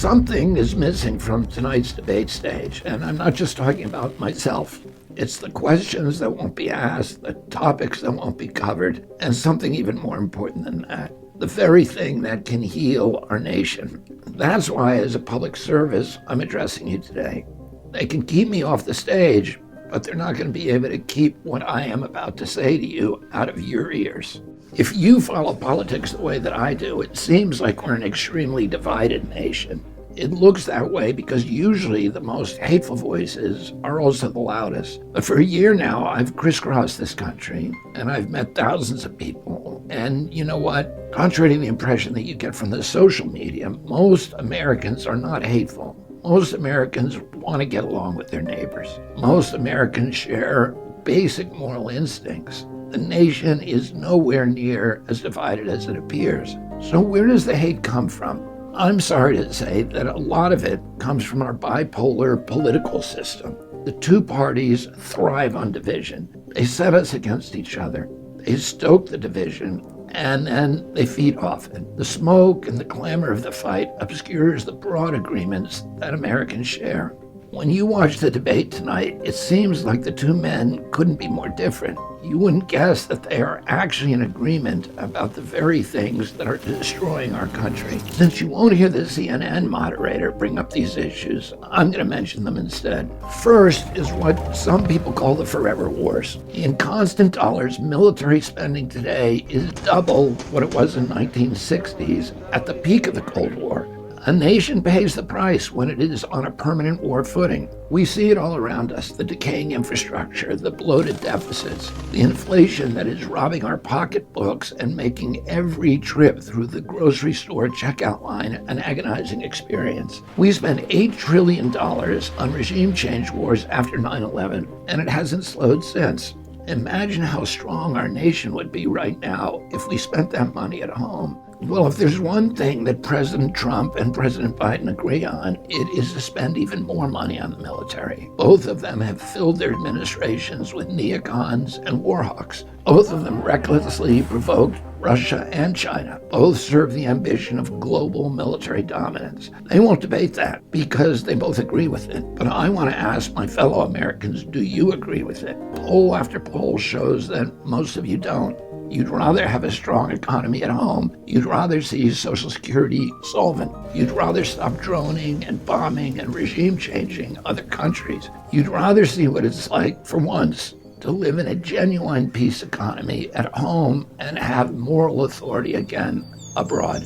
Something is missing from tonight's debate stage, and I'm not just talking about myself. It's the questions that won't be asked, the topics that won't be covered, and something even more important than that, the very thing that can heal our nation. That's why, as a public service, I'm addressing you today. They can keep me off the stage, but they're not going to be able to keep what I am about to say to you out of your ears. If you follow politics the way that I do, it seems like we're an extremely divided nation. It looks that way because usually the most hateful voices are also the loudest. But for a year now, I've crisscrossed this country and I've met thousands of people. And you know what? Contrary to the impression that you get from the social media, most Americans are not hateful. Most Americans want to get along with their neighbors. Most Americans share basic moral instincts. The nation is nowhere near as divided as it appears. So where does the hate come from? I'm sorry to say that a lot of it comes from our bipolar political system. The two parties thrive on division. They set us against each other. They stoke the division, and then they feed off it. The smoke and the clamor of the fight obscures the broad agreements that Americans share. When you watch the debate tonight, it seems like the two men couldn't be more different. You wouldn't guess that they are actually in agreement about the very things that are destroying our country. Since you won't hear the CNN moderator bring up these issues, I'm going to mention them instead. First is what some people call the forever wars. In constant dollars, military spending today is double what it was in the 1960s at the peak of the Cold War. A nation pays the price when it is on a permanent war footing. We see it all around us, the decaying infrastructure, the bloated deficits, the inflation that is robbing our pocketbooks and making every trip through the grocery store checkout line an agonizing experience. We spent $8 trillion on regime change wars after 9/11, and it hasn't slowed since. Imagine how strong our nation would be right now if we spent that money at home. Well, if there's one thing that President Trump and President Biden agree on, it is to spend even more money on the military. Both of them have filled their administrations with neocons and war hawks. Both of them recklessly provoked Russia and China. Both serve the ambition of global military dominance. They won't debate that because they both agree with it. But I want to ask my fellow Americans, do you agree with it? Poll after poll shows that most of you don't. You'd rather have a strong economy at home. You'd rather see Social Security solvent. You'd rather stop droning and bombing and regime changing other countries. You'd rather see what it's like, for once, to live in a genuine peace economy at home and have moral authority again abroad.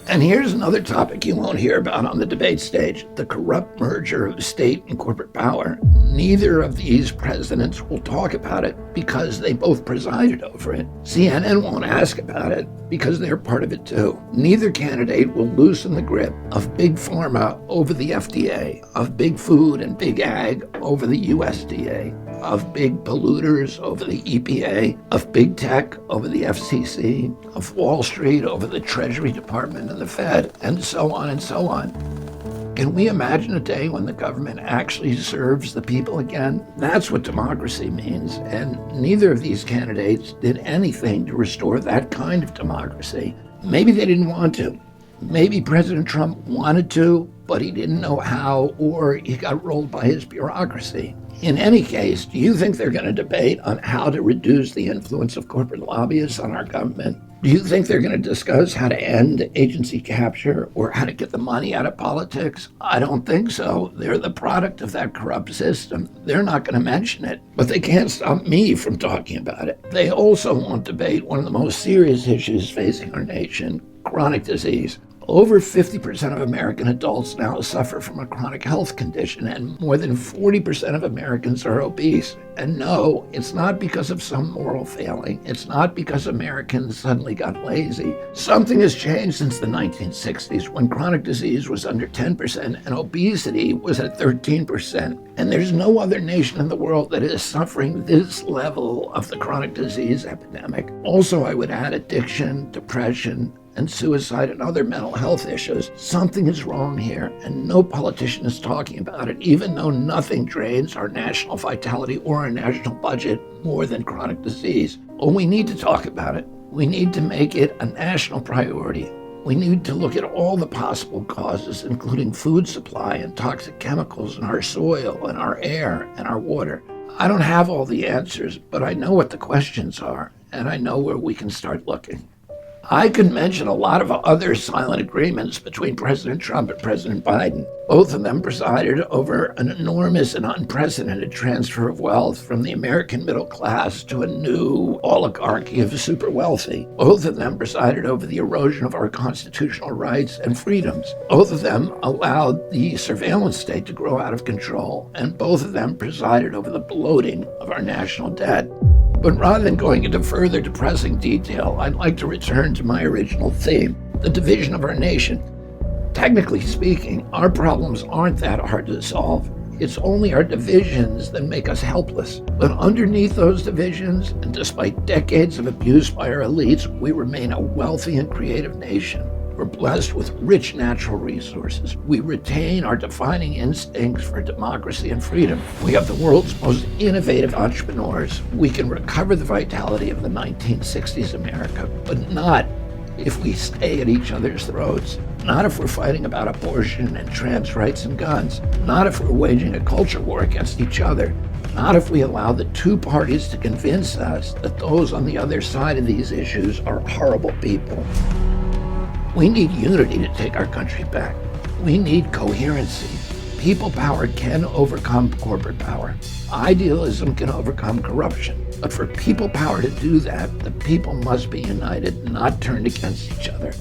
And here's another topic you won't hear about on the debate stage, the corrupt merger of state and corporate power. Neither of these presidents will talk about it because they both presided over it. CNN won't ask about it because they're part of it too. Neither candidate will loosen the grip of big pharma over the FDA, of big food and big ag over the USDA, of big polluters over the EPA, of big tech over the FCC, of Wall Street over the Treasury Department and the Fed, and so on and so on. Can we imagine a day when the government actually serves the people again? That's what democracy means, and neither of these candidates did anything to restore that kind of democracy. Maybe they didn't want to. Maybe President Trump wanted to, but he didn't know how, or he got rolled by his bureaucracy. In any case, do you think they're going to debate on how to reduce the influence of corporate lobbyists on our government? Do you think they're going to discuss how to end agency capture or how to get the money out of politics? I don't think so. They're the product of that corrupt system. They're not going to mention it, but they can't stop me from talking about it. They also won't debate one of the most serious issues facing our nation, chronic disease. Over 50% of American adults now suffer from a chronic health condition, and more than 40% of Americans are obese. And no, it's not because of some moral failing. It's not because Americans suddenly got lazy. Something has changed since the 1960s, when chronic disease was under 10% and obesity was at 13%. And there's no other nation in the world that is suffering this level of the chronic disease epidemic. Also, I would add addiction, depression, and suicide and other mental health issues. Something is wrong here, and no politician is talking about it, even though nothing drains our national vitality or our national budget more than chronic disease. Well, we need to talk about it. We need to make it a national priority. We need to look at all the possible causes, including food supply and toxic chemicals in our soil and our air and our water. I don't have all the answers, but I know what the questions are, and I know where we can start looking. I could mention a lot of other silent agreements between President Trump and President Biden. Both of them presided over an enormous and unprecedented transfer of wealth from the American middle class to a new oligarchy of the super wealthy. Both of them presided over the erosion of our constitutional rights and freedoms. Both of them allowed the surveillance state to grow out of control, and both of them presided over the bloating of our national debt. But rather than going into further depressing detail, I'd like to return to my original theme, the division of our nation. Technically speaking, our problems aren't that hard to solve. It's only our divisions that make us helpless. But underneath those divisions, and despite decades of abuse by our elites, we remain a wealthy and creative nation. We're blessed with rich natural resources. We retain our defining instincts for democracy and freedom. We have the world's most innovative entrepreneurs. We can recover the vitality of the 1960s America, but not if we stay at each other's throats. Not if we're fighting about abortion and trans rights and guns. Not if we're waging a culture war against each other. Not if we allow the two parties to convince us that those on the other side of these issues are horrible people. We need unity to take our country back. We need coherency. People power can overcome corporate power. Idealism can overcome corruption. But for people power to do that, the people must be united, not turned against each other.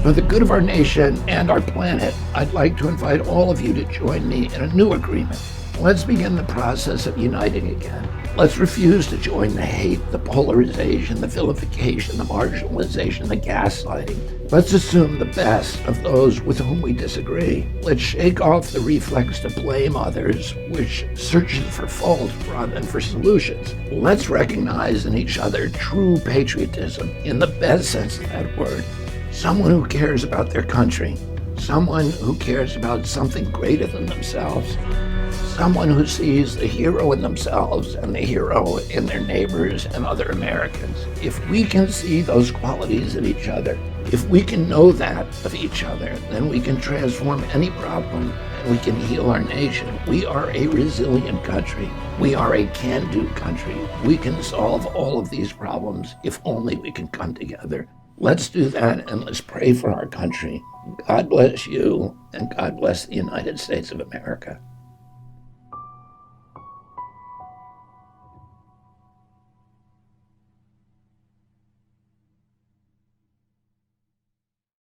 For the good of our nation and our planet, I'd like to invite all of you to join me in a new agreement. Let's begin the process of uniting again. Let's refuse to join the hate, the polarization, the vilification, the marginalization, the gaslighting. Let's assume the best of those with whom we disagree. Let's shake off the reflex to blame others, which searches for fault rather than for solutions. Let's recognize in each other true patriotism, in the best sense of that word. Someone who cares about their country. Someone who cares about something greater than themselves. Someone who sees the hero in themselves and the hero in their neighbors and other Americans. If we can see those qualities in each other, if we can know that of each other, then we can transform any problem and we can heal our nation. We are a resilient country. We are a can-do country. We can solve all of these problems if only we can come together. Let's do that, and let's pray for our country. God bless you, and God bless the United States of America.